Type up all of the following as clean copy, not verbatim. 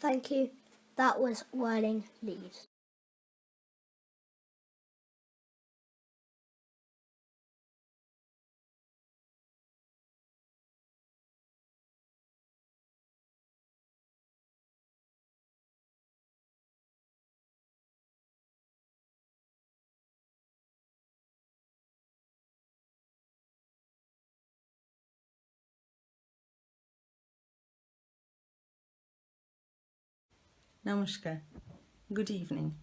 Thank you. That was Whirling Leaves. Namaskar. Good evening.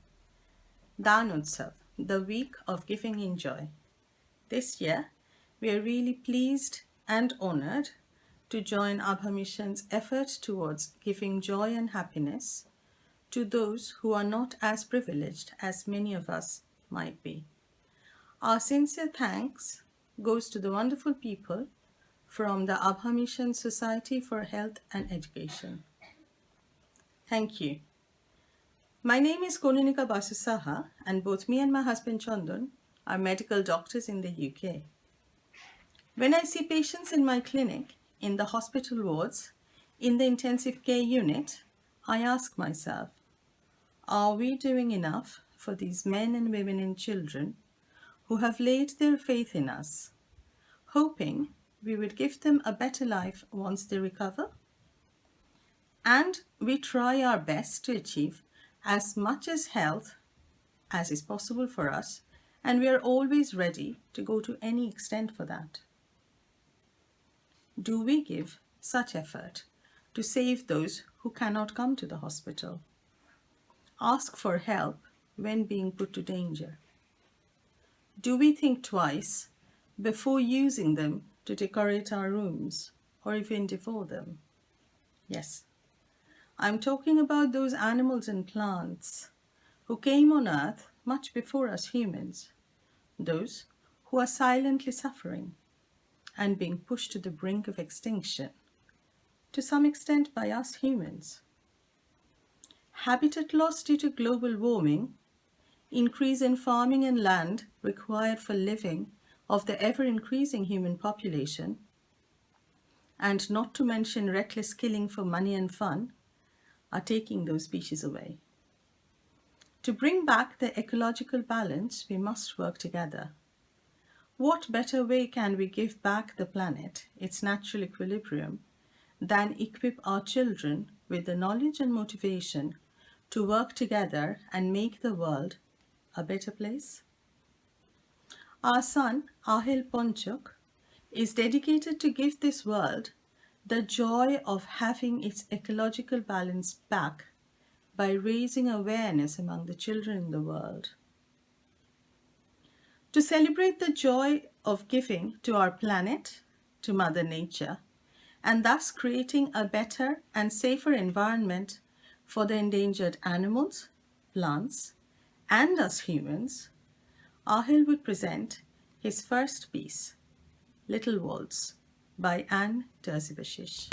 Daan Utsav, the week of giving in joy. This year, we are really pleased and honored to join Abha Mission's effort towards giving joy and happiness to those who are not as privileged as many of us might be. Our sincere thanks goes to the wonderful people from the Abha Mission Society for Health and Education. Thank you. My name is Konunika Basusaha, and both me and my husband Chandan are medical doctors in the UK. When I see patients in my clinic, in the hospital wards, in the intensive care unit, I ask myself, are we doing enough for these men and women and children who have laid their faith in us, hoping we would give them a better life once they recover? And we try our best to achieve as much as health as is possible for us, and we are always ready to go to any extent for that. Do we give such effort to save those who cannot come to the hospital? Ask for help when being put to danger? Do we think twice before using them to decorate our rooms or even devour them? Yes, I'm talking about those animals and plants who came on earth much before us humans, those who are silently suffering and being pushed to the brink of extinction, to some extent by us humans. Habitat loss due to global warming, increase in farming and land required for living of the ever-increasing human population, and not to mention reckless killing for money and fun, are taking those species away. To bring back the ecological balance, we must work together. What better way can we give back the planet its natural equilibrium than equip our children with the knowledge and motivation to work together and make the world a better place? Our son, Ahil Ponchuk, is dedicated to give this world the joy of having its ecological balance back by raising awareness among the children in the world. To celebrate the joy of giving to our planet, to Mother Nature, and thus creating a better and safer environment for the endangered animals, plants, and us humans, Ahil would present his first piece, Little Waltz, by Anne Terzibashish.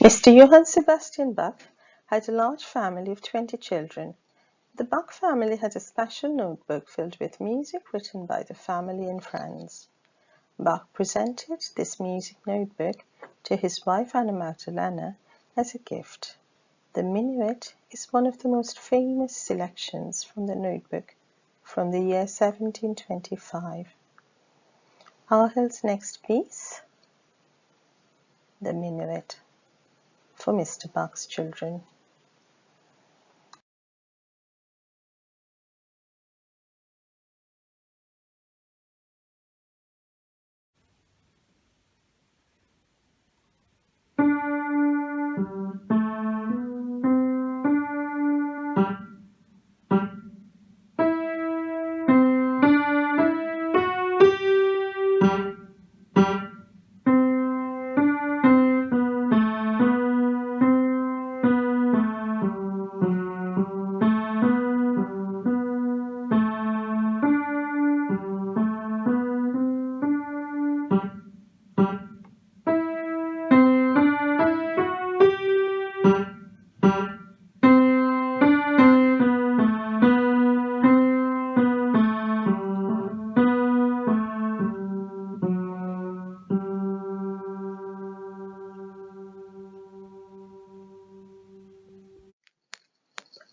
Mr. Johann Sebastian Bach had a large family of 20 children. The Bach family had a special notebook filled with music written by the family and friends. Bach presented this music notebook to his wife Anna Magdalena as a gift. The Minuet is one of the most famous selections from the notebook from the year 1725. Arhel's next piece, the Minuet, for Mr. Bach's children.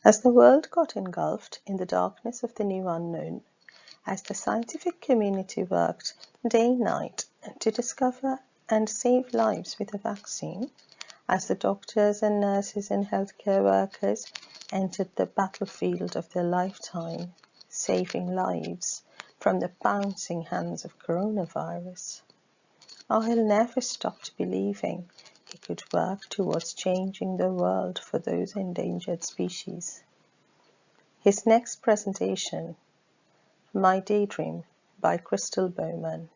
As the world got engulfed in the darkness of the new unknown, as the scientific community worked day and night to discover and save lives with a vaccine, as the doctors and nurses and healthcare workers entered the battlefield of their lifetime, saving lives from the pouncing hands of coronavirus, Ahil never stopped believing he could work towards changing the world for those endangered species. His next presentation, My Daydream by Crystal Bowman.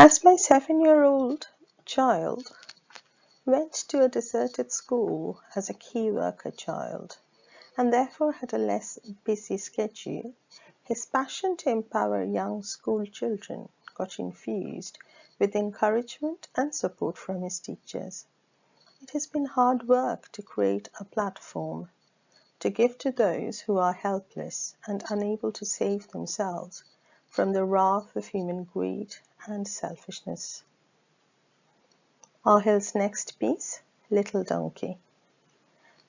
As my 7-year-old child went to a deserted school as a key worker child and therefore had a less busy schedule, his passion to empower young school children got infused with encouragement and support from his teachers. It has been hard work to create a platform to give to those who are helpless and unable to save themselves from the wrath of human greed and selfishness. Ahil's next piece, Little Donkey,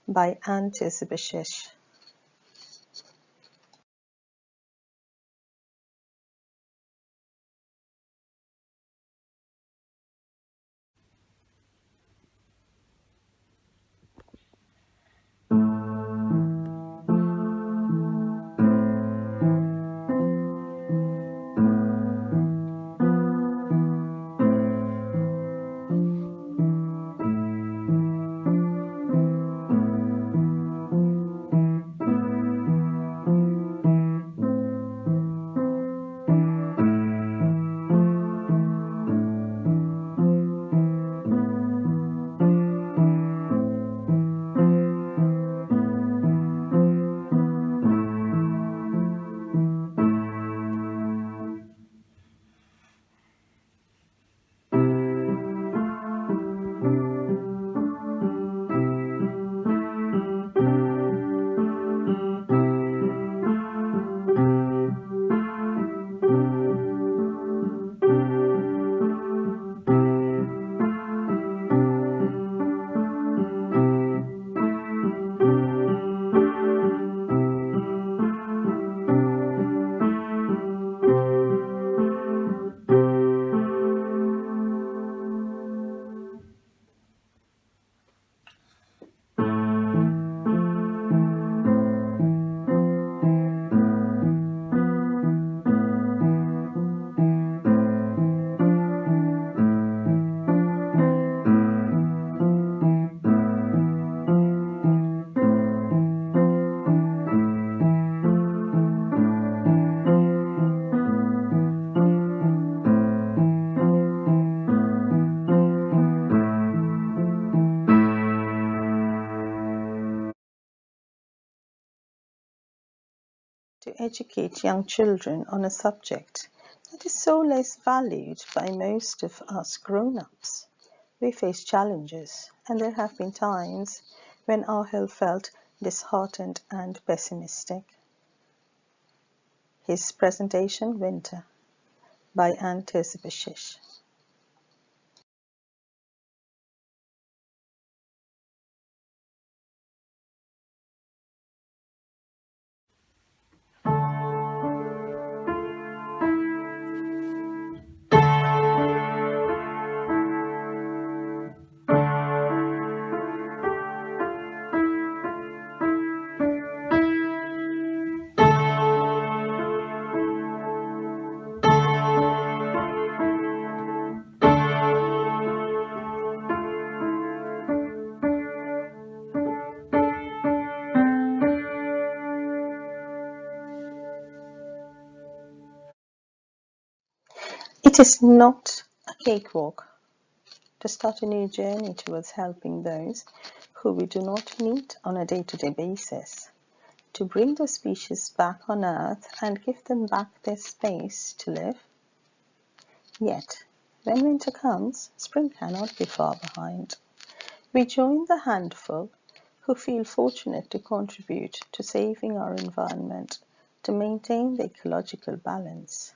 by Anne Tizabashish. to educate young children on a subject that is so less valued by most of us grown-ups. We face challenges, and there have been times when Ahil felt disheartened and pessimistic. His presentation, Winter, by Anne Terzibashish. It is not a cakewalk to start a new journey towards helping those who we do not meet on a day-to-day basis, to bring the species back on Earth and give them back their space to live. Yet, when winter comes, spring cannot be far behind. We join the handful who feel fortunate to contribute to saving our environment, to maintain the ecological balance.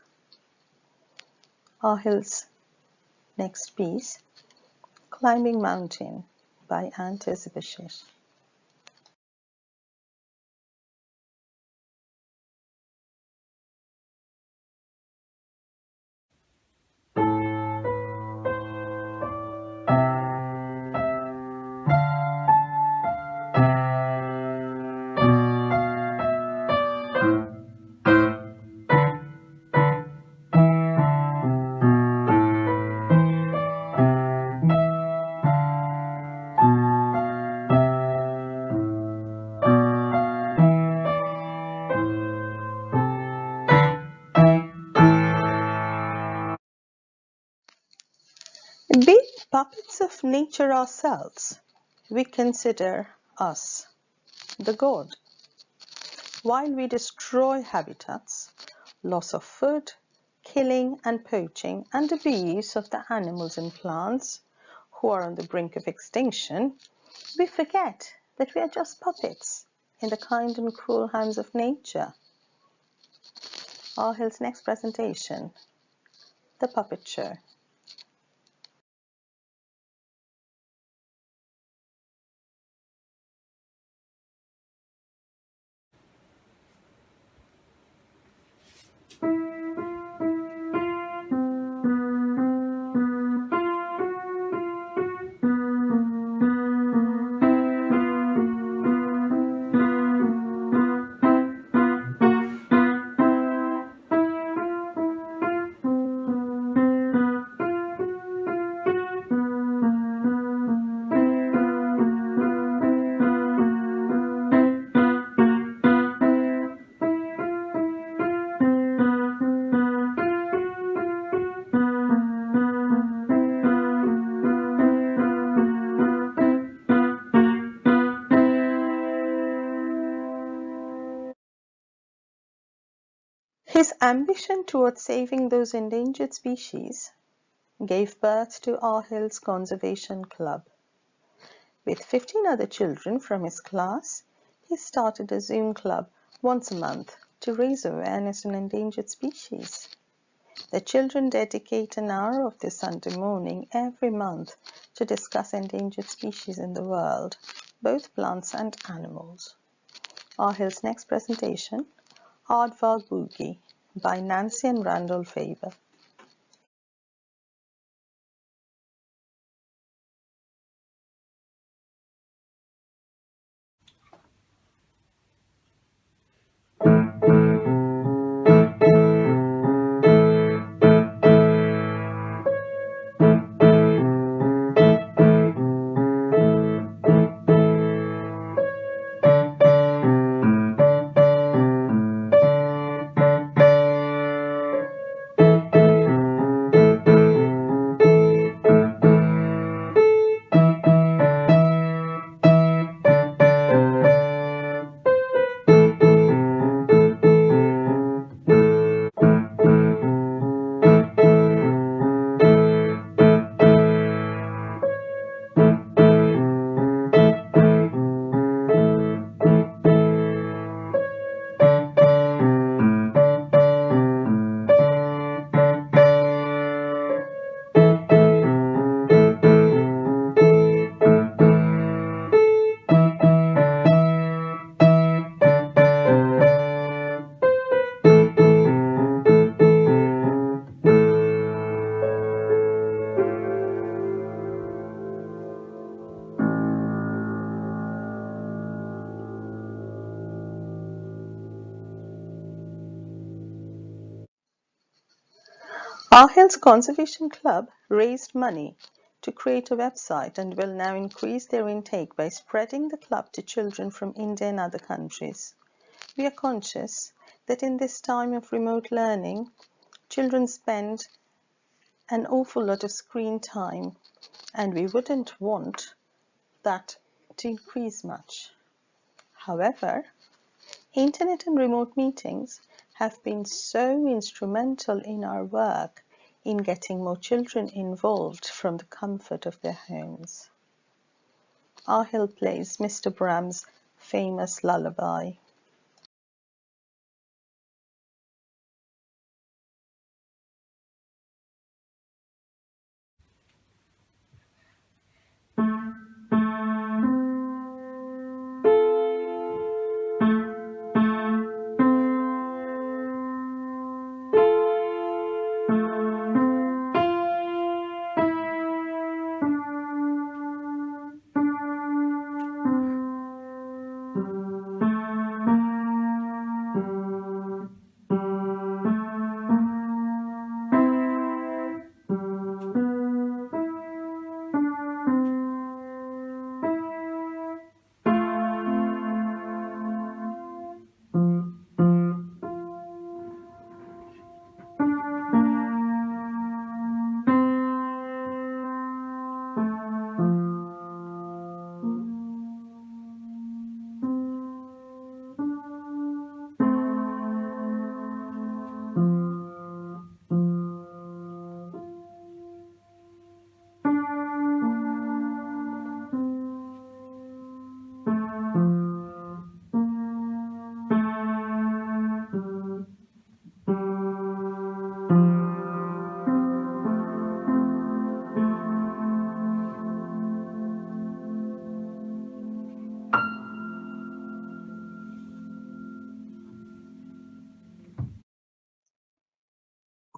Ahil's next piece, Climbing Mountain, by Anne Terzibashish. Being puppets of nature ourselves, we consider us the god. While we destroy habitats, loss of food, killing and poaching, and abuse of the animals and plants who are on the brink of extinction, we forget that we are just puppets in the kind and cruel hands of nature. Ahil's next presentation, The Puppet Show. His ambition towards saving those endangered species gave birth to Ahil's Conservation Club. With 15 other children from his class, he started a Zoom club once a month to raise awareness on endangered species. The children dedicate an hour of their Sunday morning every month to discuss endangered species in the world, both plants and animals. Ahil's next presentation, Aardvark Boogie, by Nancy and Randolph Faber. Our Health Conservation Club raised money to create a website and will now increase their intake by spreading the club to children from India and other countries. We are conscious that in this time of remote learning, children spend an awful lot of screen time, and we wouldn't want that to increase much. However, internet and remote meetings have been so instrumental in our work in getting more children involved from the comfort of their homes. Our Hill plays Mr. Brahms' famous lullaby.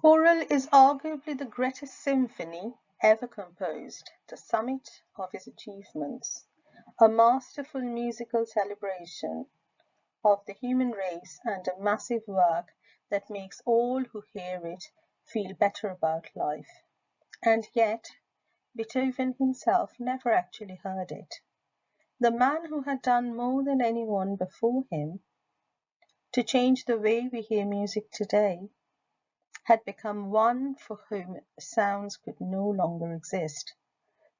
Choral is arguably the greatest symphony ever composed, the summit of his achievements, a masterful musical celebration of the human race and a massive work that makes all who hear it feel better about life. And yet, Beethoven himself never actually heard it. The man who had done more than anyone before him to change the way we hear music today had become one for whom sounds could no longer exist,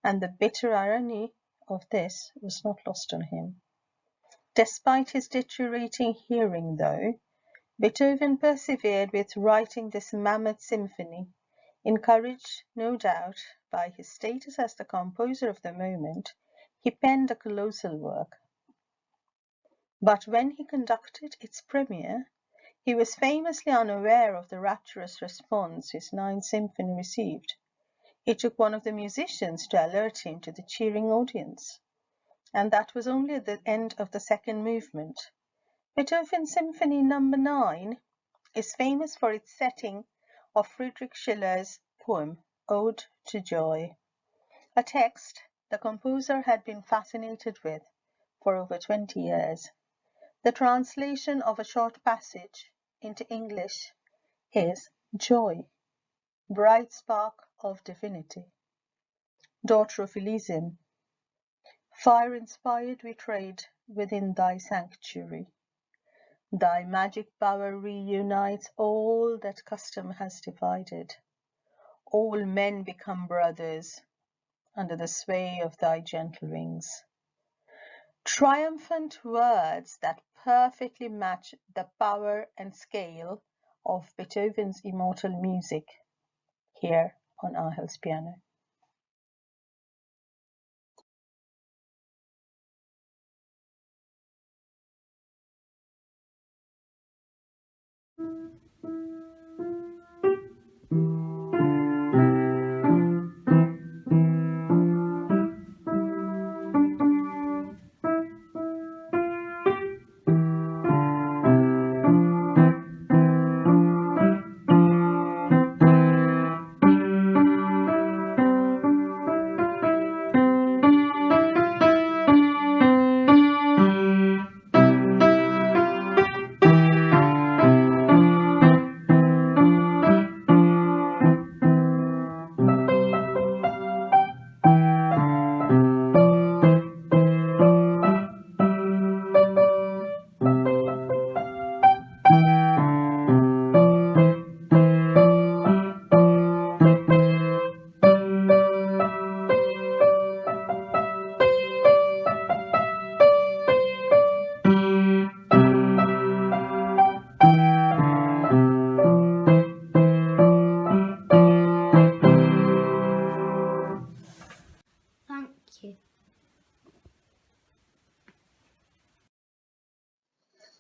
and the bitter irony of this was not lost on him. Despite his deteriorating hearing, though, Beethoven persevered with writing this mammoth symphony, encouraged, no doubt, by his status as the composer of the moment. He penned a colossal work. But when he conducted its premiere, he was famously unaware of the rapturous response his Ninth Symphony received. It took one of the musicians to alert him to the cheering audience, and that was only at the end of the second movement. Beethoven's Symphony No. 9 is famous for its setting of Friedrich Schiller's poem Ode to Joy, a text the composer had been fascinated with for over 20 years. The translation of a short passage into English is Joy, bright spark of divinity, daughter of Elysium, fire inspired we trade within thy sanctuary. Thy magic power reunites all that custom has divided. All men become brothers under the sway of thy gentle wings. Triumphant words that perfectly match the power and scale of Beethoven's immortal music here on our house piano.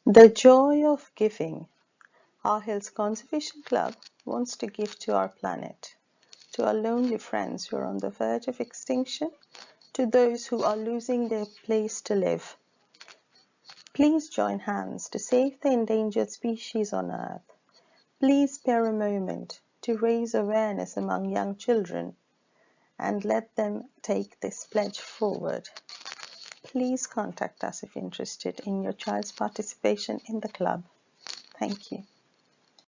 The joy of giving. Our Hills Conservation Club wants to give to our planet, to our lonely friends who are on the verge of extinction, to those who are losing their place to live. Please join hands to save the endangered species on Earth. Please spare a moment to raise awareness among young children and let them take this pledge forward. Please contact us if interested in your child's participation in the club. Thank you.